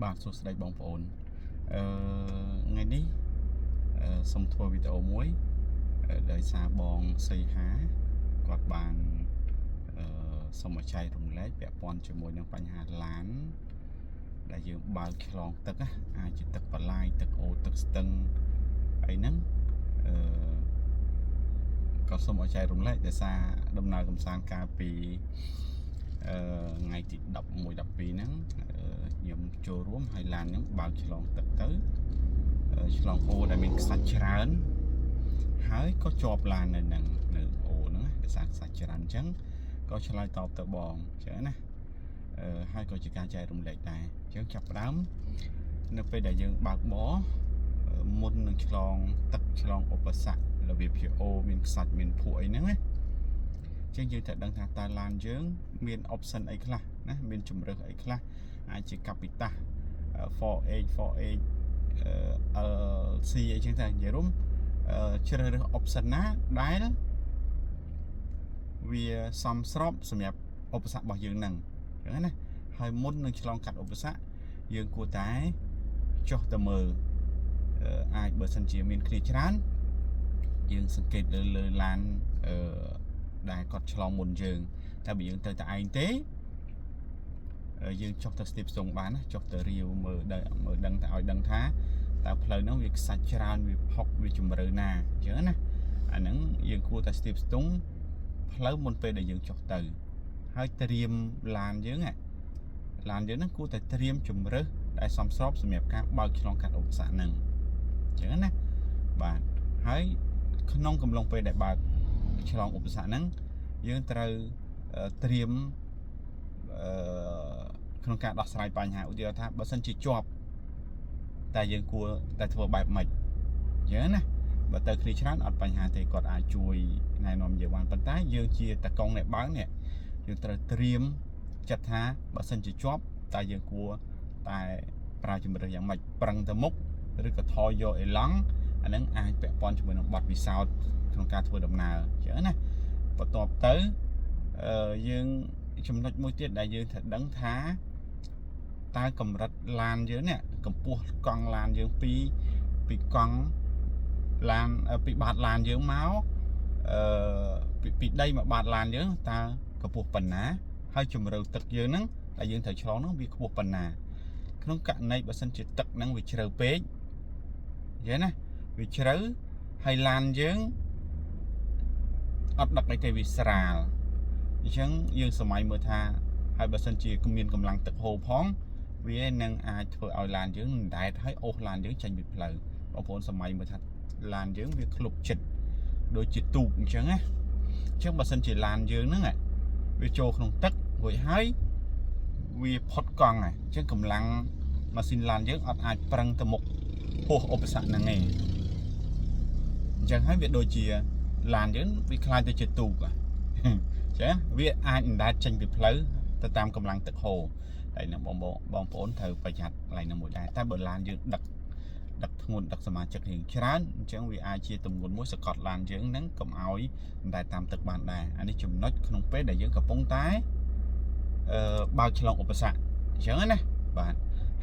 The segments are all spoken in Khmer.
បាទសួស្តីបងប្អូនថ្ងៃនេះសូមធ្វើវីដេអូមួយដោយសារបងសីហាគាត់បានសូមចែករំលែកពាក់ព័ន្ធជាមួយនឹងបញ្ហាឡានដែលយើងបើកឆ្លងទឹកណាអាចជាទឹកបន្លាយទឹកអូរទឹកស្ទឹងអីហ្នឹងក៏សូមចែករំលែកដោយសារដំណើរកំសាន្តកាលពីថ្ងៃទី11 12ហ្នឹងខ្ញុំចូលរួមហើយឡានខ្ញុំបើកឆ្លងទឹកទៅឆ្លងអូរដែលមានខ្សាច់ច្រើនហើយក៏ជាប់ឡាននៅនឹងនៅអូរហ្នឹងដោយសារខ្សាច់ច្រើនអញ្ចឹងក៏ឆ្លើយតបទៅបងអញ្ចឹងណាហើយក៏ជាការចែករំលែកដែរអញ្ចឹងចាប់ផ្ដើមនៅពេលដែលយើងបើកបរមុននឹងឆ្លងទឹកឆ្លងឧបសគ្គរបៀបជាអូរមានខ្សាច់មានភក់អីហ្នឹងណាចឹងយើងត្រូវដឹងថាតើឡានយើងមាន option អីខ្លះណាមានជម្រើសអីខ្លះអាចជា Capita 4H 4H LC អីចឹងទៅនិយាយរួមជ្រើសរើស option ណាដែលវាសមស្របសម្រាប់ឧបសគ្គរបស់យើងហ្នឹងចឹងណាហើយមុននឹងឆ្លងកាត់ឧបសគ្គយើងគួរតែចុះទៅមើលអាចបើសិនជាមានគ្នាច្រើនយើងសង្កេតលើឡានដែលគាត់ឆ្លងមុនយើងតែបើយើងទៅតែឯងទេយើងចុះទៅស្ទីបស្ទងបានណាចុះទៅរាវមើលដឹងតែឲ្យដឹងថាតើផ្លូវហ្នឹងវាខ្សាច់ច្រើនវាផុកវាជំរឿណាអញ្ចឹងណាអាហ្នឹងយើងគួរតែស្ទីបស្ទងផ្លូវមុនពេលដែលយើងចុះទៅហើយត្រៀមឡានយើងហ្នឹងគួរតែត្រៀមជំរើសដែលសមស្របសម្រាប់ការបើកឆ្លងកាត់ឧបសគ្គហ្នឹងអញ្ចឹងណាបាទហើយក្នុងកំឡុងពេលដែលបើកឆ្លងឧបសគ្គហ្នឹងយើងត្រូវត្រៀមក្នុងការដោះស្រាយបញ្ហាឧទាហរណ៍ថាបើសិនជាជាប់តែយើងគួរតែធ្វើបែបម៉េចអញ្ចឹងណាបើទៅគ្នាច្រើនអត់បញ្ហាទេគាត់អាចជួយណែនាំយើងបានប៉ុន្តែយើងជាតកងអ្នកបើកនេះយើងត្រូវត្រៀមចិត្តថាបើសិនជាជាប់តែយើងគួរតែប្រើជំរើសយ៉ាងម៉េចប្រឹងទៅមុខឬក៏ថយយកអេឡង់អាហ្នឹងអាចពាក់ព័ន្ធជាមួយនឹងបទពិសោធន៍ក្នុងការធ្វើដំណើរអញ្ចឹងណាបន្ទាប់ទៅយើងចំណុចមួយទៀតដែលយើងត្រូវដឹងថាតើកម្រិតឡានយើងនេះកម្ពស់កង់ឡានយើងពីកង់ឡានពីបាតឡានយើងមកពីដីមកបាតឡានយើងតើកម្ពស់ប៉ុណ្ណាហើយជម្រៅទឹកយើងហ្នឹងដែលយើងត្រូវឆ្លងហ្នឹងវាខ្ពស់ប៉ុណ្ណាក្នុងករណីបើសិនជាទឹកហ្នឹងវាជ្រៅពេកយល់ណាវាជ្រៅហើយឡានយើងអត់ដឹកអីទេវាស្រាលអញ្ចឹងយើងសម័យមើលថាហើយបើសិនជាមានកម្លាំងទឹកហូរផងវានឹងអាចធ្វើឲ្យឡានយើងដែតហើយអូសឡានយើងចេញពីផ្លូវបងប្អូនសម័យមើលថាឡានយើងវាឃ្លុបចិត្តដូចជាទូកអញ្ចឹងណាអញ្ចឹងបើសិនជាឡានយើងហ្នឹងវាចូលក្នុងទឹករួចហើយវាផុតកង់អញ្ចឹងកម្លាំងម៉ាស៊ីនឡានយើងអត់អាចប្រឹងទៅមុខហួសឧបសគ្គហ្នឹងទេអញ្ចឹងហើយវាដូចជាឡានយើងវាខ្លាចទៅជាទូកចឹងវាអាចអណ្ដែតចេញពីផ្លូវទៅតាមកម្លាំងទឹកហូរហើយនឹងបងប្អូនត្រូវប្រយ័ត្នកន្លែងនោះមួយដែរតែបើឡានយើងដឹកធ្ងន់ដឹកសមាជិករៀងច្រើនអញ្ចឹងវាអាចជាទម្ងន់មួយសកត់ឡានយើងហ្នឹងកុំឲ្យអណ្ដែតតាមទឹកបានដែរអានេះចំណុចក្នុងពេលដែលយើងកំពុងតែបើកឆ្លងឧបសគ្គអញ្ចឹងណាបាទ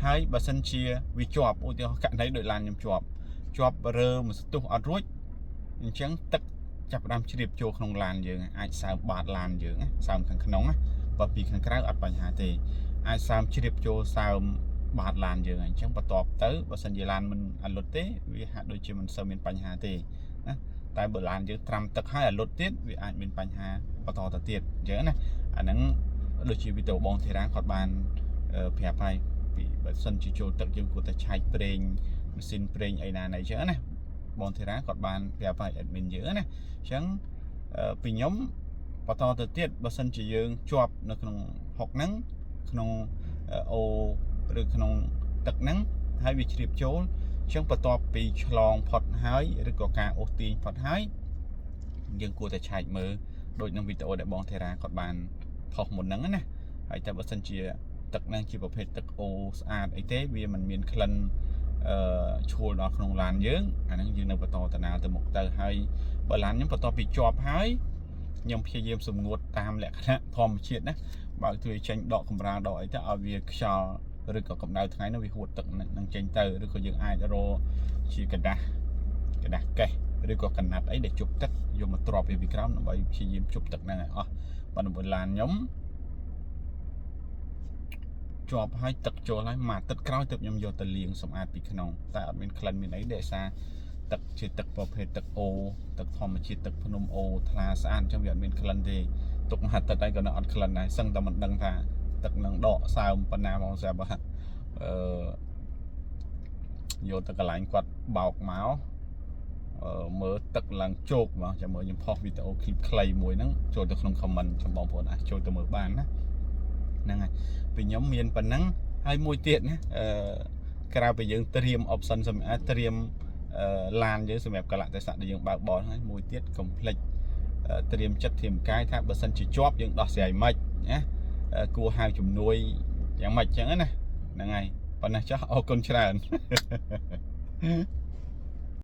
ហើយបើសិនជាវាជាប់ឧទាហរណ៍ករណីដោយឡានខ្ញុំជាប់រើមួយស្ទុះអត់រួចអញ្ចឹងទឹកចាប់ផ្ដើមជ្រាបចូលក្នុងឡានយើងអាចសើមបាតឡានយើងសើមខាងក្នុងណាបើពីខាងក្រៅអត់បញ្ហាទេអាចសើមជ្រាបចូលសើមបាតឡានយើងអញ្ចឹងបន្ទាប់ទៅបើសិនជាឡានមិនអលុតទេវាហាក់ដូចជាមិនសូវមានបញ្ហាទេណាតែបើឡានយើងត្រាំទឹកហើយអលុតទៀតវាអាចមានបញ្ហាបន្តទៅទៀតអញ្ចឹងណាអាហ្នឹងដូចជាវីដេអូបងធីរ៉ាគាត់បានប្រាប់ហើយពីបើសិនជាចូលទឹកយើងគួរតែឆែកប្រេងម៉ាស៊ីនប្រេងអីណាអញ្ចឹងណាបងធីរ៉ាគាត់បានប្រាប់ឲ្យ admin យើងណាអញ្ចឹងពីខ្ញុំបន្តទៅទៀតបើសិនជាយើងជាប់នៅក្នុងហុកហ្នឹងក្នុងអូឬក្នុងទឹកហ្នឹងហើយវាជ្រាបចូលអញ្ចឹងបន្ទាប់ពីឆ្លងផុតហើយឬក៏ការអូសទាញផុតហើយយើងគួរតែឆែកមើលដូចក្នុងវីដេអូដែលបងធីរ៉ាគាត់បានផុសមុនហ្នឹងណាហើយតែបើសិនជាទឹកហ្នឹងជាប្រភេទទឹកអូស្អាតអីទេវាមិនមានក្លិនឈួលដល់ក្នុងឡានយើងអាហ្នឹងយើងនៅបន្តដំណើរទៅមុខទៅហើយបើឡានខ្ញុំបន្ទាប់ពីជាប់ហើយខ្ញុំព្យាយាមសម្ងួតតាមលក្ខណៈធម្មជាតិណាបើកទ្វារចេញដកកម្រាលដកអីទៅឲ្យវាខ្យល់ ឬក៏កម្ដៅថ្ងៃនោះវាហួតទឹកនឹងចេញទៅឬក៏យើងអាចរកជាกระดาษកេះឬក៏កណាត់អីដែលជប់ទឹកយកមកទ្រាប់វាពីក្រោមដើម្បីព្យាយាមជប់ទឹកហ្នឹងឲ្យអស់បើនៅឡានខ្ញុំជាប់ឲ្យទឹកចូលហើយមួយអាទិត្យក្រោយទៅខ្ញុំយកទៅលាងសម្អាតពីក្នុងតែអត់មានក្លិនមានអីដែលសារទឹកជាទឹកប្រភេទទឹកអូទឹកធម្មជាតិទឹកភ្នំអូថ្លាស្អាតអញ្ចឹងវាអត់មានក្លិនទេទុកមួយអាទិត្យហើយក៏នៅអត់ក្លិនដែរសឹងតែមិនដឹងថាទឹកនឹងដកសើមប៉ុណ្ណាមកស្រាប់យកទៅកន្លែងគាត់បោកមកមើលទឹកឡើងជោកមកចាំមើលខ្ញុំផុសវីដេអូឃ្លីបខ្លីមួយហ្នឹងចូលទៅក្នុង comment ចាំបងប្អូនអាចចូលទៅមើលបានណាហ្នឹងហើយពីខ្ញុំមានប៉ុណ្ណឹងហើយមួយទៀតណាក្រៅពីយើងត្រៀម option សម្រាប់ត្រៀមឡានយើងសម្រាប់កលៈទេសៈដែលយើងបើកបរហ្នឹងហើយមួយទៀតកុំភ្លេចត្រៀមចិត្តត្រៀមកាយថាបើសិនជាជាប់យើងដោះស្រាយម៉េចណាគួរហៅជំនួយយ៉ាងម៉េចចឹងណាហ្នឹងហើយប៉ុណ្ណេះចុះអរគុណច្រើន